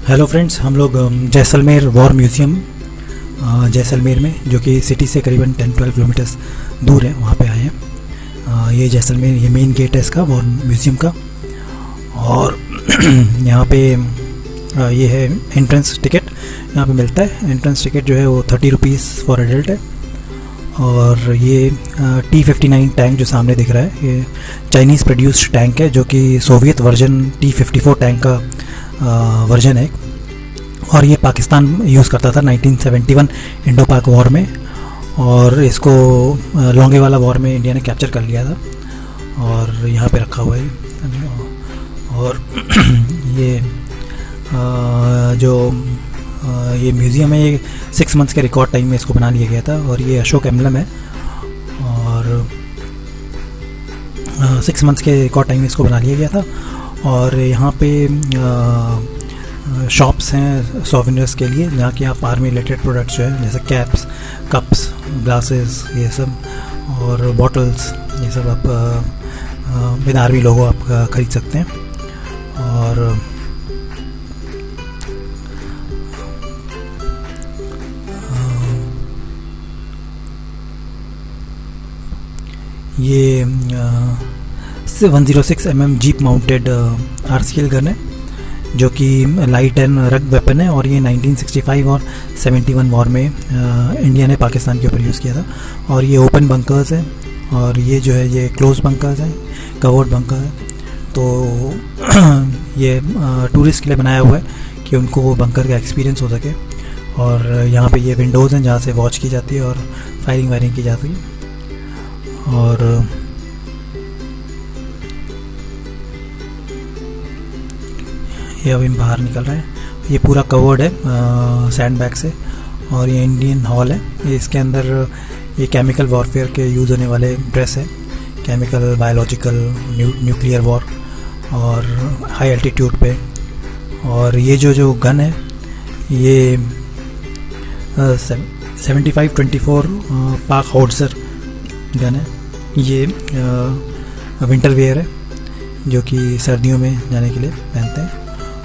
Hello friends, हम लोग Jaisalmer war museum Jaisalmer में, जो कि सिटी से करीबन 10-12 किलोमीटर्स दूर है, वहाँ पे आए हैं। ये जैसलमेर, ये मेन गेट है इसका, वॉर म्यूज़ियम का। और यहाँ पे ये है एंट्रेंस टिकट, यहाँ पे मिलता है। एंट्रेंस टिकट जो है वो 30 रुपीज़ फॉर एडल्ट है। और ये T-59 टैंक जो सामने दिख रहा है, ये चाइनीज़ प्रोड्यूस्ड टैंक है, जो कि सोवियत वर्जन T-54 टैंक का वर्जन है। और ये पाकिस्तान यूज़ करता था 1971 इंडो पाक वॉर में, और इसको लोंगेवाला वॉर में इंडिया ने कैप्चर कर लिया था और यहाँ पे रखा हुआ है। और ये ये म्यूज़ियम है, ये 6 मंथ्स के रिकॉर्ड टाइम में इसको बना लिया गया था। और ये अशोक एम्बलम है, और 6 मंथ्स के रिकॉर्ड टाइम में इसको बना लिया गया था। और यहाँ पे शॉप्स हैं सोवेनिर्स के लिए, जहाँ की आप आर्मी रिलेटेड प्रोडक्ट्स जो है, जैसे कैप्स, कप्स, ग्लासेस, ये सब, और बॉटल्स, ये सब आप विद आर्मी लोगो आप खरीद सकते हैं। और ये 106 mm jeep mounted RCL gun है, जो कि लाइट एंड रग वेपन है। और ये 1965 और 71 वॉर में इंडिया ने पाकिस्तान के ऊपर यूज़ किया था। और ये ओपन बंकर्स है, और ये जो है ये क्लोज बंकर्स हैं, कवर्ड बंकर है। तो ये टूरिस्ट के लिए बनाया हुआ है कि उनको वो बंकर का एक्सपीरियंस हो सके। और यहाँ पे ये विंडोज़ हैं जहाँ से वॉच की जाती है और फायरिंग वायरिंग की जाती है। और ये अभी बाहर निकल रहा है। ये पूरा कवर्ड है सैंड बैग से। और ये इंडियन हॉल है, ये इसके अंदर ये केमिकल वॉरफेयर के यूज़ होने वाले ड्रेस है, केमिकल, बायोलॉजिकल, न्यूक्लियर वॉर, और हाई एल्टीट्यूड पे। और ये जो गन है, ये 75-24 पाक होड्सर गन है। ये विंटर वेयर है, जो कि सर्दियों में जाने के लिए पहनते हैं।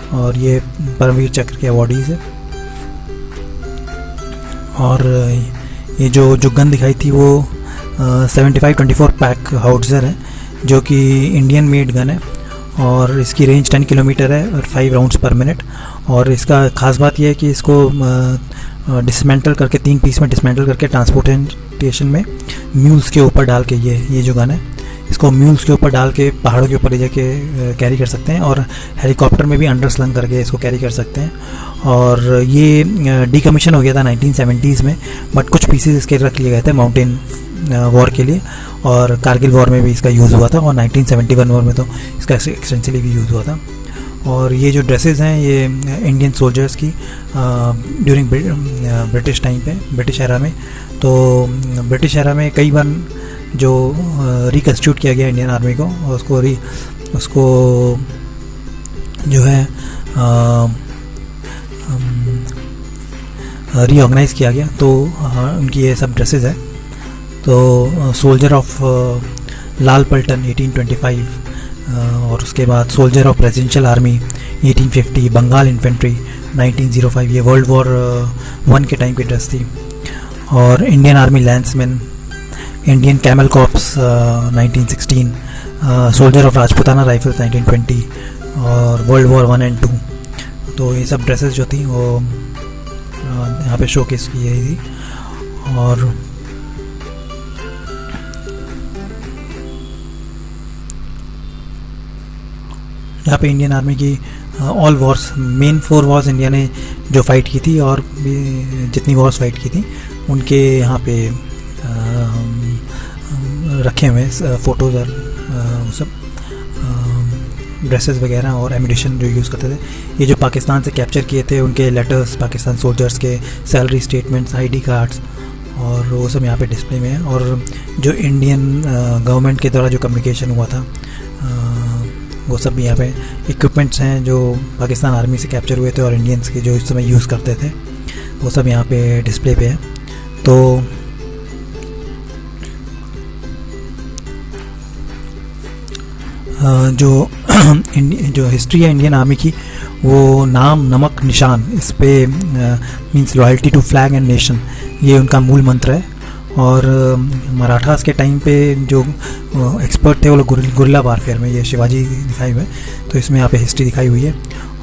और ये परमवीर चक्र के अवॉर्डीज़ है। और ये जो गन दिखाई थी वो 75-24 पैक हाउट्ज़र है, जो कि इंडियन मेड गन है। और इसकी रेंज 10 किलोमीटर है और 5 राउंड्स पर मिनट। और इसका ख़ास बात यह है कि इसको डिसमेंटल करके, 3 पीस में डिसमेंटल करके ट्रांसपोर्टेशन में म्यूल्स के ऊपर डाल के, ये जो गन है, इसको म्यूल्स के ऊपर डाल के पहाड़ों के ऊपर ले जाके कैरी कर सकते हैं। और हेलीकॉप्टर में भी अंडर स्लंग करके इसको कैरी कर सकते हैं। और ये डीकमीशन हो गया था 1970s में, बट कुछ पीसेस इसके रख लिए गए थे माउंटेन वॉर के लिए। और कारगिल वॉर में भी इसका यूज़ हुआ था, और 1971 वॉर में तो इसका एक्सटेंसिवली भी यूज़ हुआ था। और ये जो ड्रेसेस हैं, ये इंडियन सोल्जर्स की ड्यूरिंग ब्रिटिश टाइम पे, ब्रिटिश एरा में। तो ब्रिटिश एरा में कई बार जो रिकन्स्टिट्यूट किया गया इंडियन आर्मी को, और उसको जो है रीऑर्गेनाइज़ किया गया। तो उनकी ये सब ड्रेसेस है। तो सोल्जर ऑफ लाल पल्टन 1825, और उसके बाद soldier of presidential army 1850, Bengal infantry 1905, ये वर्ल्ड वॉर 1 के टाइम की ड्रेस थी। और Indian army lanceman, Indian camel corps 1916, soldier of Rajputana rifles 1920, और वर्ल्ड वॉर 1 एंड 2। तो ये सब ड्रेसेस जो थी वो यहाँ पे शोकेस की गई थी। और यहाँ पे इंडियन आर्मी की all Wars, main 4 Wars India ने जो फाइट की थी, और भी जितनी वॉर्स फाइट की थी उनके यहाँ पे रखे हुए फ़ोटोज़ और वो सब ड्रेसेस वगैरह और एमिनेशन जो यूज़ करते थे। ये जो पाकिस्तान से कैप्चर किए थे उनके लेटर्स, पाकिस्तान सोल्जर्स के सैलरी स्टेटमेंट्स, ID कार्ड्स, और वो सब यहाँ पे डिस्प्ले में है। और जो इंडियन गवर्नमेंट के द्वारा जो कम्युनिकेशन हुआ था, वो सब यहाँ पे इक्विपमेंट्स हैं जो पाकिस्तान आर्मी से कैप्चर हुए थे और इंडियंस के जो इस समय यूज़ करते थे, वो सब यहाँ पे डिस्प्ले पे है। तो जो हिस्ट्री है इंडियन आर्मी की, वो नाम नमक निशान, इस पे means loyalty to flag and nation, ये उनका मूल मंत्र है। और मराठास के टाइम पे जो एक्सपर्ट थे वो लोग गुरिल्ला वारफेयर में, ये शिवाजी दिखाई हुए, तो इसमें यहाँ पे हिस्ट्री दिखाई हुई है।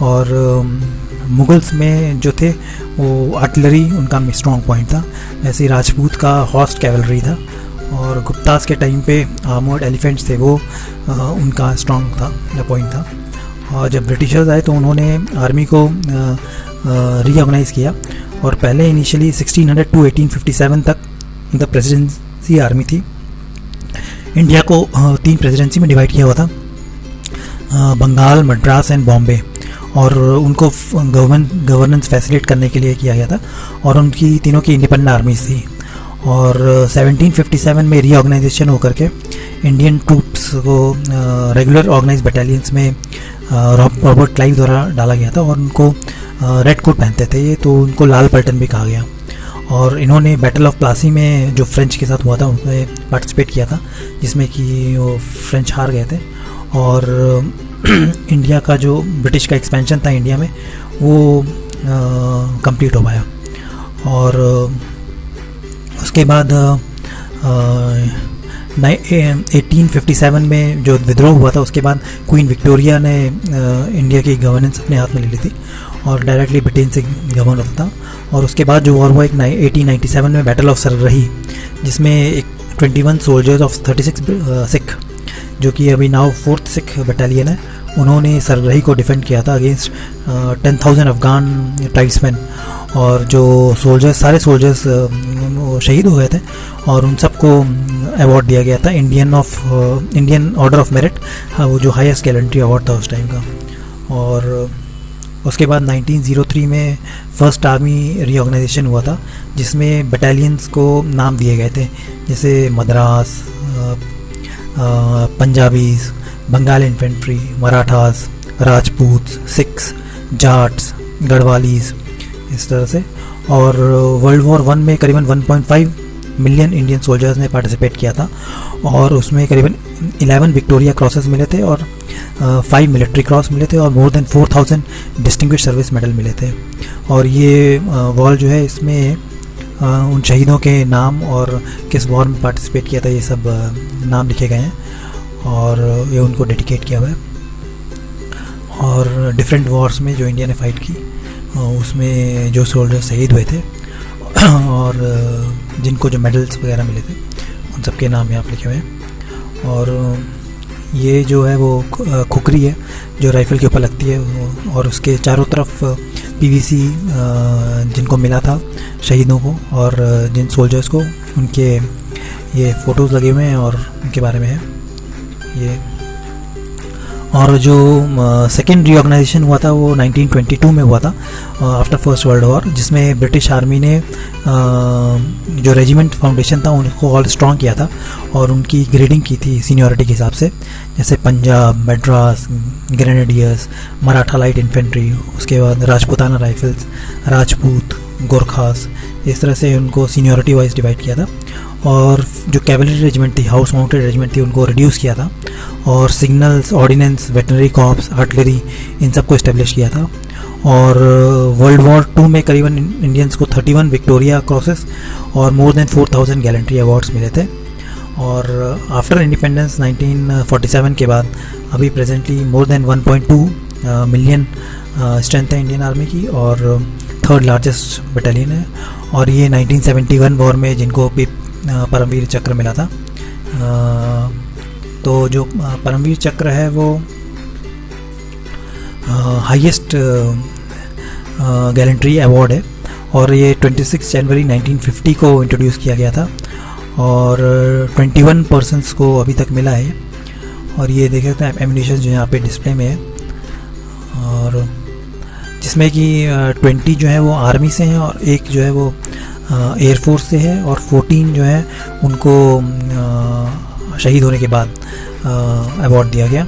और मुगल्स में जो थे वो आर्टिलरी उनका स्ट्रॉन्ग पॉइंट था, वैसे ही राजपूत का हॉर्स कैवलरी था। और गुप्तास के टाइम पे आर्मर्ड एलिफेंट्स थे, वो उनका स्ट्रॉन्ग था पॉइंट था। और जब ब्रिटिशर्स आए तो उन्होंने आर्मी को रीऑर्गेनाइज़ किया, और पहले इनिशियली 1600 टू 1857 तक द प्रेसिडेंसी आर्मी थी। इंडिया को 3 प्रेसिडेंसी में डिवाइड किया हुआ था, बंगाल, मद्रास एंड बॉम्बे, और उनको गवर्नेंस फैसिलिटेट करने के लिए किया गया था। और उनकी तीनों की इंडिपेंडेंट आर्मीज थी। और 1757 में रीऑर्गेनाइजेशन होकर के इंडियन ट्रूप्स को रेगुलर ऑर्गेनाइज बटालियंस में रॉबर्ट क्लाइव द्वारा डाला गया था, और उनको रेड कोट पहनते थे ये, तो उनको लाल पलटन भी कहा गया। और इन्होंने बैटल ऑफ प्लासी में जो फ्रेंच के साथ हुआ था उनमें पार्टिसिपेट किया था, जिसमें कि वो फ्रेंच हार गए थे। और इंडिया का जो ब्रिटिश का एक्सपेंशन था इंडिया में, वो कंप्लीट हो पाया। और उसके बाद 1857 में जो विद्रोह हुआ था, उसके बाद क्वीन विक्टोरिया ने इंडिया की गवर्नेंस अपने हाथ में ले ली थी और डायरेक्टली ब्रिटेन से गवर्न होता था। और उसके बाद जो वॉर हुआ 1897 में बैटल ऑफ सररही, जिसमें एक 21 सोल्जर्स ऑफ 36 सिख, जो कि अभी नाउ 4th सिख बटालियन है, उन्होंने सररही को डिफेंड किया था अगेंस्ट 10,000 अफगान ट्राइब्समैन। और जो सोल्जर्स, सारे सोल्जर्स शहीद हो गए थे, और उन सबको अवार्ड दिया गया था इंडियन ऑर्डर ऑफ मेरिट, हाँ, वो जो हाईएस्ट गैलेंट्री अवार्ड था उस टाइम का। और उसके बाद 1903 में फर्स्ट आर्मी रीऑर्गेनाइजेशन हुआ था, जिसमें बटालियंस को नाम दिए गए थे, जैसे मद्रास, पंजाबीज, बंगाल इन्फेंट्री, मराठास, राजपूत, सिख्स, जाट्स, गढ़वालीज, इस तरह से। और वर्ल्ड वॉर 1 में करीबन 1.5 मिलियन इंडियन सोल्जर्स ने पार्टिसिपेट किया था, और उसमें करीबन 11 विक्टोरिया क्रॉसेस मिले थे, और 5 मिलिट्री क्रॉस मिले थे, और more than 4000 distinguish service medal मिले थे। और ये वॉर जो है, इसमें उन शहीदों के नाम और किस वॉर में पार्टिसिपेट किया था, ये सब नाम लिखे गए हैं, और ये उनको डेडिकेट किया हुआ है। और डिफरेंट वॉर्स में जो इंडिया ने फाइट की, उसमें जो सोल्जर शहीद हुए थे और जिनको जो मेडल्स वगैरह मिले थे, उन सब के नाम यहाँ पर लिखे हुए हैं। और ये जो है वो खुकरी है जो राइफ़ल के ऊपर लगती है, और उसके चारों तरफ पीवीसी जिनको मिला था शहीदों को और जिन सोल्जर्स को, उनके ये फ़ोटोज़ लगे हुए हैं और उनके बारे में है ये। और जो सेकेंड रीऑर्गेनाइजेशन हुआ था वो 1922 में हुआ था, आफ्टर फर्स्ट वर्ल्ड वॉर, जिसमें ब्रिटिश आर्मी ने जो रेजिमेंट फाउंडेशन था उनको और स्ट्रॉन्ग किया था, और उनकी ग्रेडिंग की थी सीनियरिटी के हिसाब से, जैसे Punjab, Madras, grenadiers, Maratha light infantry, उसके बाद राजपूताना राइफल्स, राजपूत, गोरखास, इस तरह से उनको सीनियरिटी वाइज डिवाइड किया था। और जो कैवलरी रेजिमेंट थी, हाउस माउंटेड रेजिमेंट थी, उनको रिड्यूस किया था, और signals, ordnance, veterinary corps, artillery, इन सबको इस्टेब्लिश किया था। और वर्ल्ड वॉर 2 में करीबन इंडियंस को 31 विक्टोरिया क्रॉसेस और मोर देन 4000 गैलेंट्री अवार्ड्स मिले थे। और आफ्टर इंडिपेंडेंस 1947 के बाद अभी presently more than 1.2 million strength है इंडियन आर्मी की, और 3rd लार्जेस्ट बटालियन है। और ये 1971 वॉर में जिनको भी परमवीर चक्र मिला था, तो जो परमवीर चक्र है वो हाईएस्ट गैलेंट्री अवार्ड है, और ये 26 जनवरी 1950 को इंट्रोड्यूस किया गया था, और 21 पर्सन्स को अभी तक मिला है। और ये देख सकते हैं एमिनेशन जो यहाँ पे डिस्प्ले में है, और जिसमें कि 20 जो है वो आर्मी से हैं, और एक जो है वो एयरफोर्स से है, और 14 जो है उनको शहीद होने के बाद अवार्ड दिया गया।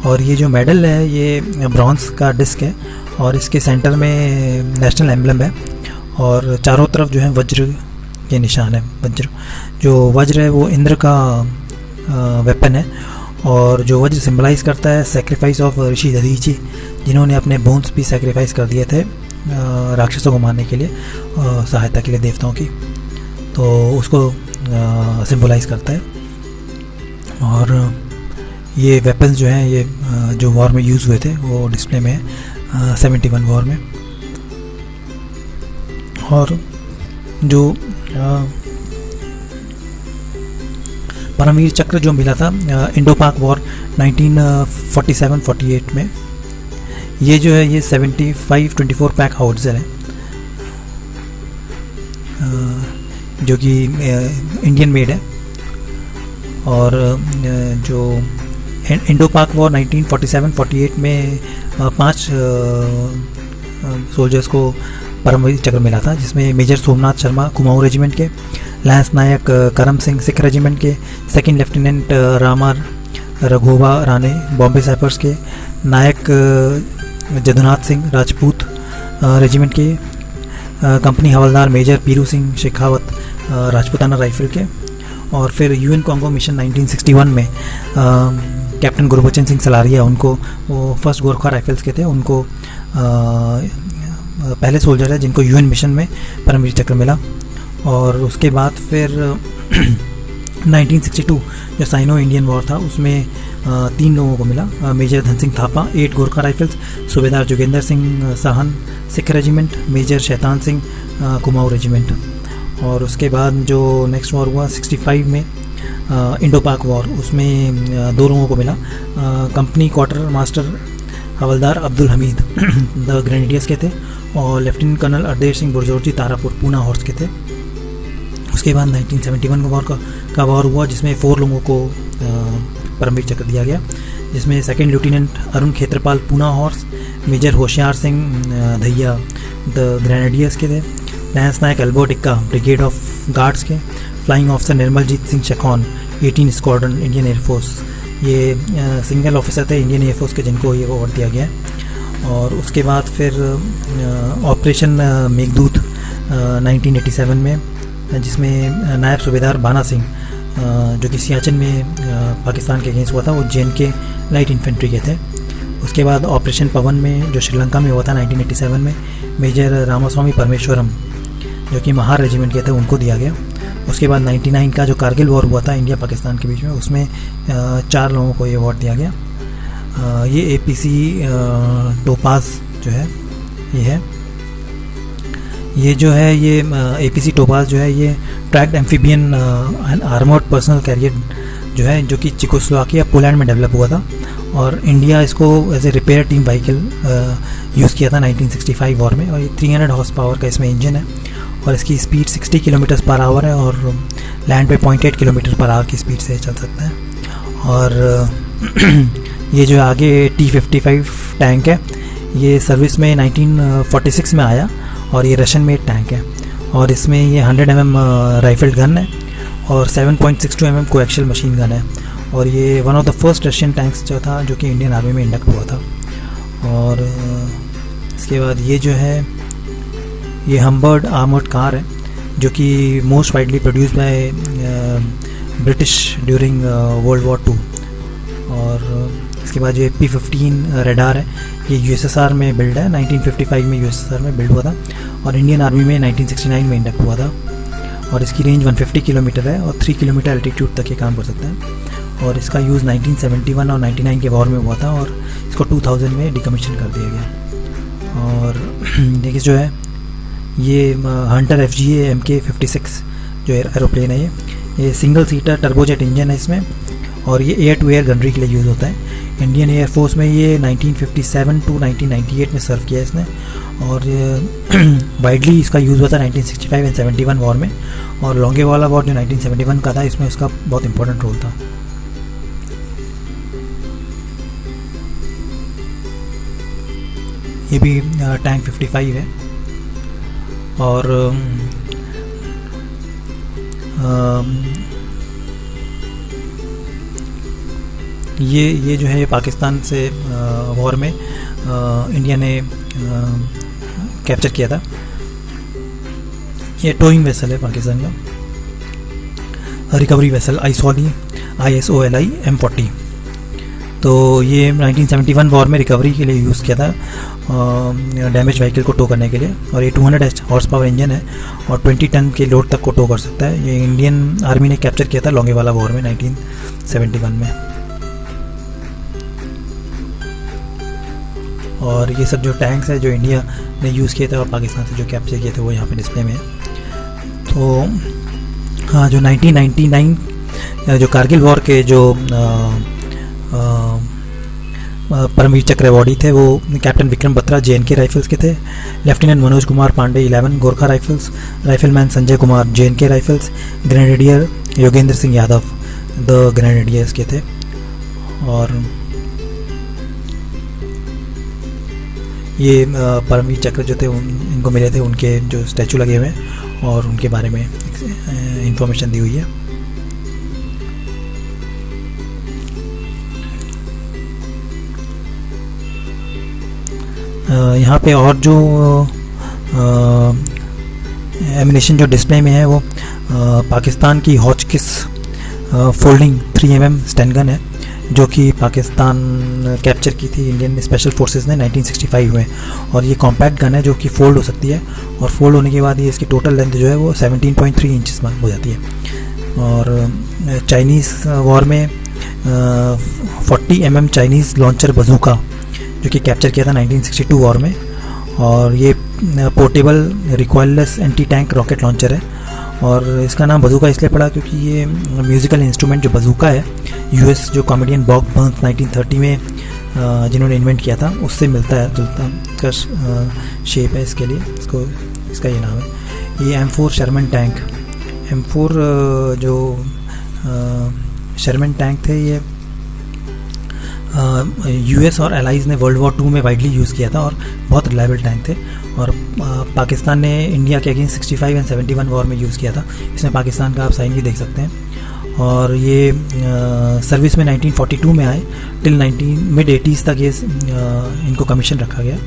और ये जो मेडल है ये ब्रॉन्ज का डिस्क है, और इसके सेंटर में नेशनल एम्बलम है, और चारों तरफ जो है वज्र के निशान है। जो वज्र है वो इंद्र का वेपन है, और जो वज्र सिंबलाइज करता है सेक्रीफाइस ऑफ ऋषि दधीची, जिन्होंने अपने बोन्स भी सेक्रीफाइस कर दिए थे राक्षसों को मारने के लिए, सहायता के लिए देवताओं की, तो उसको सिंबलाइज करता है। और ये वेपन्स जो हैं ये जो वॉर में यूज़ हुए थे वो डिस्प्ले में है 71 वॉर में। और जो परमवीर चक्र जो मिला था इंडो पाक वॉर 1947-48 में, ये जो है ये 75-24 पैक हाउट्ज़र है, जो कि इंडियन मेड है। और जो इंडो पाक वॉर 1947-48 में 5 सोल्जर्स को परमवीर चक्र मिला था, जिसमें मेजर सोमनाथ शर्मा कुमाऊं रेजिमेंट के, लैंस नायक करम सिंह सिख रेजिमेंट के, second lieutenant Rama Raghoba Rane Bombay sappers के, नायक जदुनाथ सिंह राजपूत रेजिमेंट के, company havildar major Piru Singh Shekhawat Rajputana rifle के। और फिर यूएन कॉन्गो मिशन 1961 में कैप्टन गुरबचन सिंह सलारिया, उनको वो फर्स्ट गोरखा राइफल्स के थे, उनको पहले सोल्जर है जिनको यूएन मिशन में परमवीर चक्र मिला। और उसके बाद फिर 1962 जो साइनो इंडियन वॉर था उसमें 3 लोगों को मिला, मेजर धन सिंह थापा 8 गोरखा राइफल्स, सूबेदार Jogendra Singh साहन Sikh regiment, major Shaitan Singh Kumaon regiment. और उसके बाद जो नेक्स्ट वॉर हुआ 65 में इंडो पाक वॉर, उसमें 2 लोगों को मिला, company quarter master havildar Abdul Hamid the grenadiers के थे, और lieutenant colonel Ardesh Singh Burzorji Tarapore Poona horse के थे। उसके बाद 1971 का वॉर हुआ, जिसमें 4 लोगों को परमवीर चक्र दिया गया, जिसमें second lieutenant Arun Khetarpal Poona horse, major Hoshiar Singh Dahiya the grenadiers के थे, lance naik Albert Ekka brigade of guards के, flying officer Nirmaljit Singh Sekhon 18 squadron Indian air force, ये सिंगल ऑफिसर थे इंडियन एयरफोर्स के जिनको ये अवार्ड दिया गया। और उसके बाद फिर ऑपरेशन मेघदूत 1987 में, जिसमें नायब सूबेदार बाना सिंह जो कि सियाचिन में पाकिस्तान के अगेंस्ट हुआ था, वो JNK लाइट इन्फेंट्री के थे। उसके बाद ऑपरेशन पवन में जो श्रीलंका में हुआ था 1987 में, मेजर रामास्वामी परमेश्वरम जो कि महार रेजिमेंट के थे उनको दिया गया। उसके बाद 99 का जो कारगिल वॉर हुआ था इंडिया पाकिस्तान के बीच में, उसमें 4 लोगों को ये अवार्ड दिया गया। ये APC टोपाज जो है ये जो है ये APC टोपाज जो है ये tracked amphibian and armoured personnel carrier जो है, जो कि चेकोस्लोवाकिया पोलैंड में डेवलप हुआ था, और इंडिया इसको as a repair team vehicle use किया था 1965 वॉर में। और ये 300 हॉर्स पावर का इसमें इंजन है, और इसकी स्पीड 60 किलोमीटर पर आवर है, और लैंड पे 0.8 किलोमीटर पर आवर की स्पीड से चल सकता है। और ये जो आगे T-55 टैंक है, ये सर्विस में 1946 में आया, और ये रशियन मेड टैंक है, और इसमें ये 100 mm राइफल्ड गन है, और 7.62 mm कोएक्शियल मशीन गन है, और ये one of the first Russian tanks जो था जो कि इंडियन आर्मी में इंडक्ट हुआ था। और इसके बाद ये जो है ये हम्बर्ड आर्मर्ड कार है, जो कि most widely produce by British during world war 2। और इसके बाद ये P-15 रेडार है, ये USSR में बिल्ड है, 1955 में USSR में बिल्ड हुआ था, और इंडियन आर्मी में 1969 में इंडक्ट हुआ था। और इसकी रेंज 150 किलोमीटर है, और 3 किलोमीटर एल्टीट्यूड तक ये काम कर सकता है। और इसका यूज़ 1971 और 99 के वॉर में हुआ था, और इसको 2000 में डिकमीशन कर दिया गया। और देखिए जो है ये हंटर FGA MK-56 जो एरोप्लेन है, ये सिंगल सीटर टर्बोजेट इंजन है इसमें, और ये एयर टू एयर गनरी के लिए यूज़ होता है। इंडियन एयरफोर्स में ये 1957 टू 1998 में सर्व किया इसने, और वाइडली इसका यूज़ हुआ था 1965 एंड 71 वॉर में, और लॉन्गे वाला वॉर जो 1971 का था इसमें इसका बहुत इंपॉर्टेंट रोल था। ये भी टैंक 55 है, और ये जो है पाकिस्तान से वॉर में इंडिया ने कैप्चर किया था। ये टोइंग वेसल है पाकिस्तान का, रिकवरी वेसल ISOLI M40। तो ये 1971 वॉर में रिकवरी के लिए यूज़ किया था, डैमेज व्हीकल को टो करने के लिए। और ये 200 हॉर्स पावर इंजन है और 20 टन के लोड तक को टो कर सकता है। ये इंडियन आर्मी ने कैप्चर किया था लोंगेवाला वॉर में 1971 में। और ये सब जो टैंक्स है जो इंडिया ने यूज़ किए थे और पाकिस्तान से जो कैप्चर किए थे वो यहाँ पे डिस्प्ले में है। तो हाँ, जो 1999 जो कारगिल वॉर के जो परमवीर चक्र अवॉर्डी थे वो captain Vikram Batra JNK rifles के थे, lieutenant Manoj Kumar Pandey 11 Gorkha rifles, rifleman Sanjay Kumar JNK rifles, grenadier Yogendra Singh Yadav the grenadiers के थे। और ये परमवीर चक्र जो थे इनको मिले थे, उनके जो स्टैचू लगे हुए हैं और उनके बारे में इंफॉर्मेशन दी हुई है। यहाँ पे और जो एमिनेशन जो डिस्प्ले में है वो पाकिस्तान की हॉचकिस फोल्डिंग 3mm स्टैन गन है, जो कि पाकिस्तान कैप्चर की थी इंडियन स्पेशल फोर्सेस ने 1965 में। और ये कॉम्पैक्ट गन है जो कि फोल्ड हो सकती है, और फोल्ड होने के बाद ये इसकी टोटल लेंथ जो है वो 17.3 इंचेस हो जाती है। और चाइनीज़ वॉर में 40 mm चाइनीज़ लॉन्चर बजूका जो कि कैप्चर किया था 1962 वॉर में। और ये portable recoilless anti tank rocket launcher है, और इसका नाम बजूका इसलिए पड़ा क्योंकि ये म्यूज़िकल इंस्ट्रूमेंट जो बजूका है US जो कॉमेडियन बॉब बर्न्स 1930 में जिन्होंने इन्वेंट किया था उससे मिलता है जुलता का शेप है इसके लिए, इसका ये नाम है। ये M4 शर्मन टैंक, M4 जो शर्मन टैंक थे ये US और एलाइज ने वर्ल्ड वॉर 2 में वाइडली यूज़ किया था और बहुत रिलायबल टैंक थे। और पाकिस्तान ने इंडिया के अगेंस्ट 65 एंड 71 वॉर में यूज़ किया था। इसमें पाकिस्तान का आप साइन भी देख सकते हैं। और ये सर्विस में 1942 में आए टिल मिड 80s तक ये इनको कमीशन रखा गया।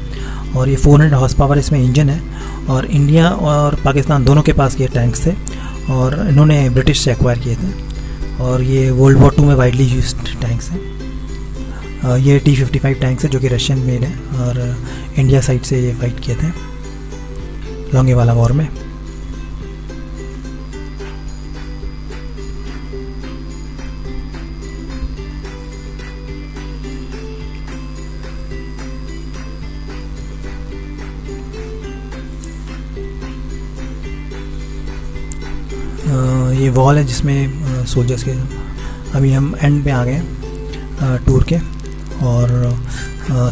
और ये 400 हॉर्स पावर इसमें इंजन है, और इंडिया और पाकिस्तान दोनों के पास ये टैंक्स थे और इन्होंने ब्रिटिश से एक्वायर किए थे। और ये वर्ल्ड वॉर 2 में वाइडली यूज्ड टैंक्स हैं। ये T-55 टैंक्स है जो कि रशियन मेड है और इंडिया साइड से ये फाइट किए थे लोंगेवाला वॉर में। ये वॉल है जिसमें सोल्जर्स के, अभी हम एंड पे आ गए टूर के। और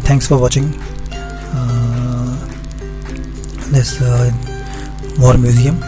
thanks for watching this war museum.